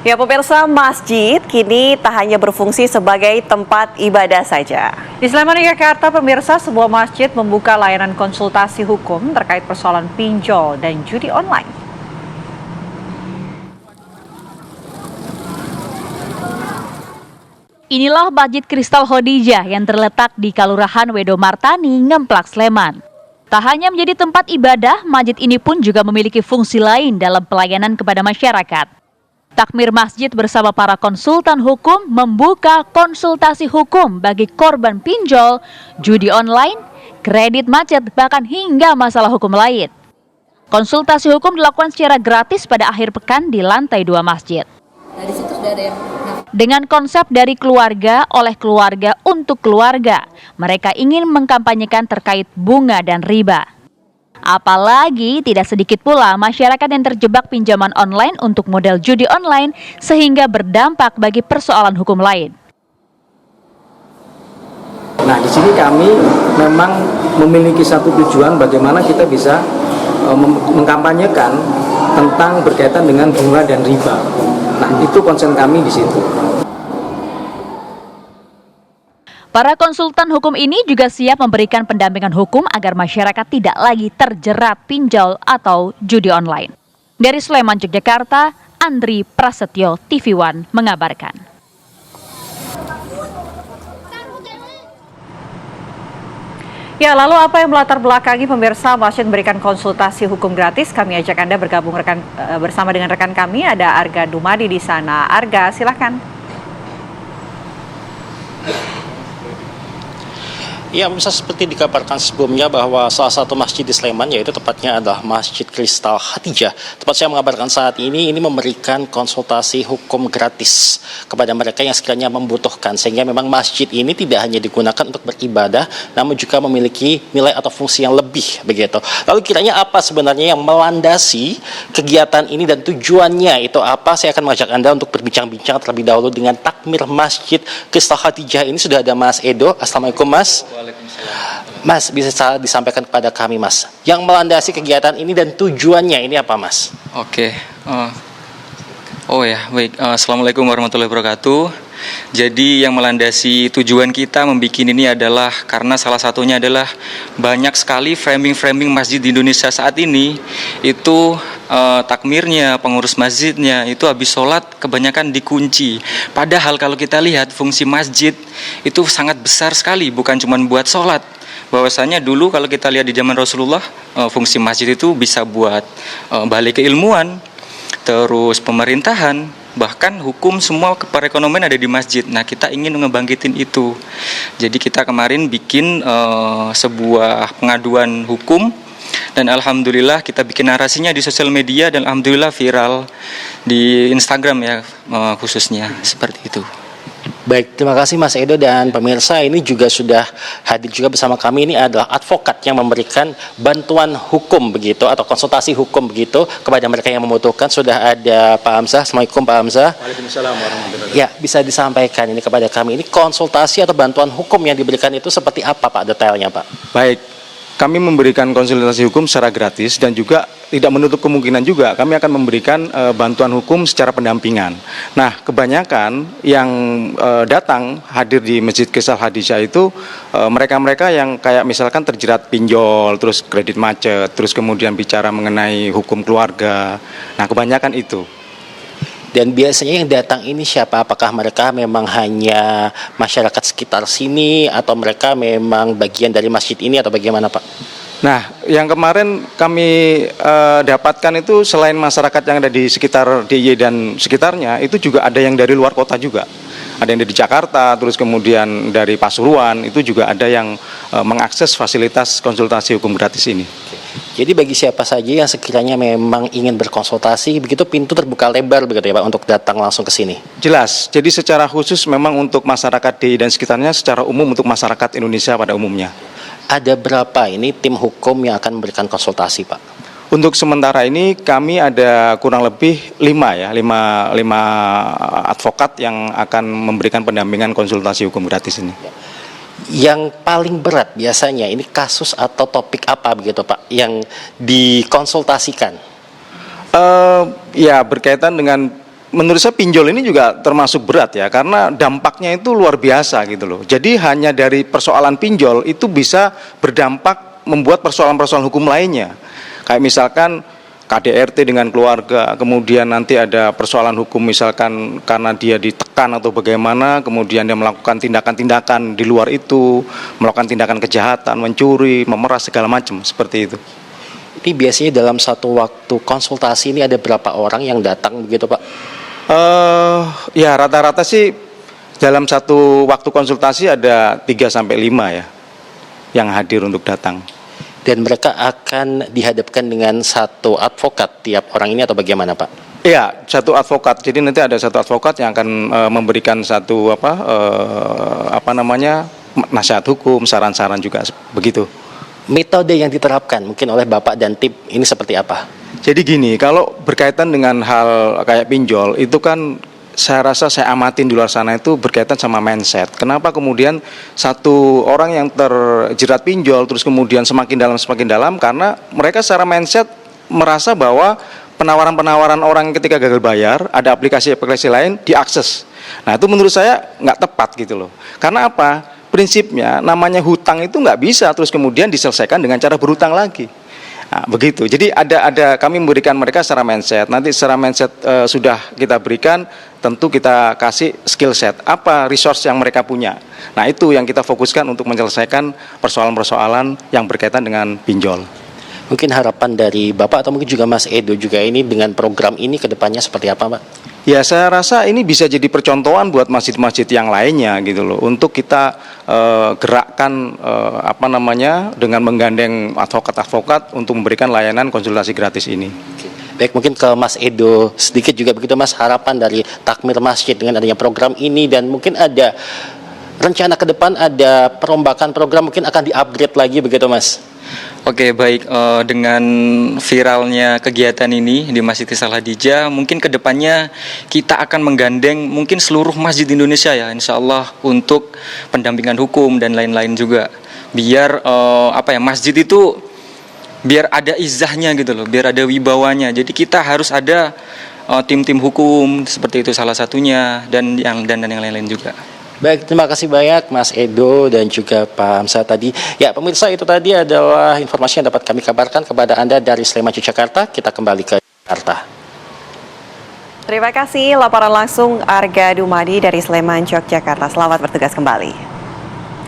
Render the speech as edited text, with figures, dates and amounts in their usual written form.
Ya pemirsa, masjid kini tak hanya berfungsi sebagai tempat ibadah saja. Di Sleman, Yogyakarta, pemirsa, sebuah masjid membuka layanan konsultasi hukum terkait persoalan pinjol dan judi online. Inilah Masjid Kristal Khadijah yang terletak di Kelurahan Wedo Martani, Ngemplak, Sleman. Tak hanya menjadi tempat ibadah, masjid ini pun juga memiliki fungsi lain dalam pelayanan kepada masyarakat. Takmir masjid bersama para konsultan hukum membuka konsultasi hukum bagi korban pinjol, judi online, kredit macet, bahkan hingga masalah hukum lain. Konsultasi hukum dilakukan secara gratis pada akhir pekan di lantai 2 masjid. Nah, di situ sudah ada yang Dengan konsep dari keluarga oleh keluarga untuk keluarga, mereka ingin mengkampanyekan terkait bunga dan riba. Apalagi tidak sedikit pula masyarakat yang terjebak pinjaman online untuk model judi online sehingga berdampak bagi persoalan hukum lain. Nah, di sini kami memang memiliki satu tujuan bagaimana kita bisa mengkampanyekan tentang berkaitan dengan bunga dan riba. Nah, itu konsen kami di situ. Para konsultan hukum ini juga siap memberikan pendampingan hukum agar masyarakat tidak lagi terjerat pinjol atau judi online. Dari Sleman, Yogyakarta, Andri Prasetyo, TV One mengabarkan. Ya, lalu apa yang melatar belakangi pemirsa masjid memberikan konsultasi hukum gratis? Kami ajak Anda bergabung bersama dengan rekan kami, ada Arga Dumadi di sana. Arga, silahkan. Ya, bisa seperti dikabarkan sebelumnya bahwa salah satu masjid di Sleman, yaitu tepatnya adalah Masjid Kristal Khadijah. Tempat saya mengabarkan saat ini memberikan konsultasi hukum gratis kepada mereka yang sekiranya membutuhkan. Sehingga memang masjid ini tidak hanya digunakan untuk beribadah, namun juga memiliki nilai atau fungsi yang lebih begitu. Lalu kiranya apa sebenarnya yang melandasi kegiatan ini dan tujuannya itu apa? Saya akan mengajak Anda untuk berbincang-bincang terlebih dahulu dengan takmir Masjid Kristal Khadijah ini. Sudah ada Mas Edo. Assalamualaikum, Mas. Mas, bisa disampaikan kepada kami, Mas, yang melandasi kegiatan ini dan tujuannya ini apa, Mas? Oke, baik. Assalamualaikum warahmatullahi wabarakatuh. Jadi yang melandasi tujuan kita membuat ini adalah karena salah satunya adalah banyak sekali framing masjid di Indonesia saat ini itu takmirnya, pengurus masjidnya itu habis sholat kebanyakan dikunci. Padahal kalau kita lihat fungsi masjid itu sangat besar sekali, bukan cuma buat sholat. Bahwasanya dulu kalau kita lihat di zaman Rasulullah, fungsi masjid itu bisa buat balai keilmuan, terus pemerintahan, bahkan hukum, semua perekonomian ada di masjid. Nah, kita ingin ngebangkitin itu. Jadi kita kemarin bikin sebuah pengaduan hukum dan alhamdulillah kita bikin narasinya di sosial media dan alhamdulillah viral di Instagram ya, khususnya seperti itu. Baik, terima kasih Mas Edo dan pemirsa. Ini juga sudah hadir juga bersama kami. Ini adalah advokat yang memberikan bantuan hukum begitu atau konsultasi hukum begitu kepada mereka yang membutuhkan. Sudah ada Pak Hamzah. Assalamualaikum Pak Hamzah. Waalaikumsalam warahmatullahi wabarakatuh. Ya, bisa disampaikan ini kepada kami. Ini konsultasi atau bantuan hukum yang diberikan itu seperti apa Pak detailnya Pak? Baik, kami memberikan konsultasi hukum secara gratis dan juga tidak menutup kemungkinan juga kami akan memberikan bantuan hukum secara pendampingan. Nah, kebanyakan yang datang hadir di Masjid Kristal Khadijah itu mereka-mereka yang kayak misalkan terjerat pinjol, terus kredit macet, terus kemudian bicara mengenai hukum keluarga. Nah, kebanyakan itu. Dan biasanya yang datang ini siapa? Apakah mereka memang hanya masyarakat sekitar sini atau mereka memang bagian dari masjid ini atau bagaimana Pak? Nah, yang kemarin kami dapatkan itu selain masyarakat yang ada di sekitar DIY dan sekitarnya, itu juga ada yang dari luar kota juga. Ada yang dari Jakarta, terus kemudian dari Pasuruan, itu juga ada yang mengakses fasilitas konsultasi hukum gratis ini. Jadi bagi siapa saja yang sekiranya memang ingin berkonsultasi, begitu pintu terbuka lebar begitu ya Pak untuk datang langsung ke sini? Jelas, jadi secara khusus memang untuk masyarakat DIY dan sekitarnya, secara umum untuk masyarakat Indonesia pada umumnya. Ada berapa ini tim hukum yang akan memberikan konsultasi Pak? Untuk sementara ini kami ada kurang lebih 5 advokat yang akan memberikan pendampingan konsultasi hukum gratis ini. Yang paling berat biasanya ini kasus atau topik apa begitu Pak yang dikonsultasikan? Ya berkaitan dengan menurut saya pinjol ini juga termasuk berat ya, karena dampaknya itu luar biasa gitu loh. Jadi hanya dari persoalan pinjol itu bisa berdampak membuat persoalan-persoalan hukum lainnya. Kayak misalkan KDRT dengan keluarga, kemudian nanti ada persoalan hukum misalkan karena dia ditekan atau bagaimana, kemudian dia melakukan tindakan-tindakan di luar itu, melakukan tindakan kejahatan, mencuri, memeras segala macam seperti itu. Ini biasanya dalam satu waktu konsultasi ini ada berapa orang yang datang begitu Pak? Ya rata-rata sih dalam satu waktu konsultasi ada 3-5 ya yang hadir untuk datang. Dan mereka akan dihadapkan dengan satu advokat tiap orang ini atau bagaimana Pak? Iya, satu advokat. Jadi nanti ada satu advokat yang akan memberikan satu nasihat hukum, saran-saran juga begitu. Metode yang diterapkan mungkin oleh Bapak dan tim ini seperti apa? Jadi gini, kalau berkaitan dengan hal kayak pinjol itu kan saya rasa saya amatin di luar sana itu berkaitan sama mindset. Kenapa kemudian satu orang yang terjerat pinjol terus kemudian semakin dalam karena mereka secara mindset merasa bahwa penawaran-penawaran orang ketika gagal bayar ada aplikasi-aplikasi lain diakses. Nah itu menurut saya nggak tepat gitu loh. Karena apa? Prinsipnya namanya hutang itu nggak bisa terus kemudian diselesaikan dengan cara berhutang lagi. Nah, begitu. Jadi ada kami memberikan mereka secara mindset. Nanti secara mindset sudah kita berikan, tentu kita kasih skill set. Apa resource yang mereka punya. Nah, itu yang kita fokuskan untuk menyelesaikan persoalan-persoalan yang berkaitan dengan pinjol. Mungkin harapan dari Bapak atau mungkin juga Mas Edo juga ini dengan program ini ke depannya seperti apa, Pak? Ya, saya rasa ini bisa jadi percontohan buat masjid-masjid yang lainnya gitu loh. Untuk kita gerakkan dengan menggandeng advokat-advokat untuk memberikan layanan konsultasi gratis ini. Baik, mungkin ke Mas Edo sedikit juga begitu Mas, harapan dari Takmir Masjid dengan adanya program ini dan mungkin ada rencana ke depan ada perombakan program mungkin akan di-upgrade lagi begitu Mas? Oke, baik, dengan viralnya kegiatan ini di Masjid Kristal Khadijah, mungkin kedepannya kita akan menggandeng mungkin seluruh masjid di Indonesia ya, insya Allah untuk pendampingan hukum dan lain-lain juga, biar masjid itu biar ada izahnya gitu loh, biar ada wibawanya. Jadi kita harus ada tim-tim hukum seperti itu salah satunya dan yang lain-lain juga. Baik, terima kasih banyak Mas Edo dan juga Pak Hamzah tadi. Ya, pemirsa, itu tadi adalah informasi yang dapat kami kabarkan kepada Anda dari Sleman, Yogyakarta. Kita kembali ke Jakarta. Terima kasih laporan langsung Arga Dumadi dari Sleman, Yogyakarta. Selamat bertugas kembali.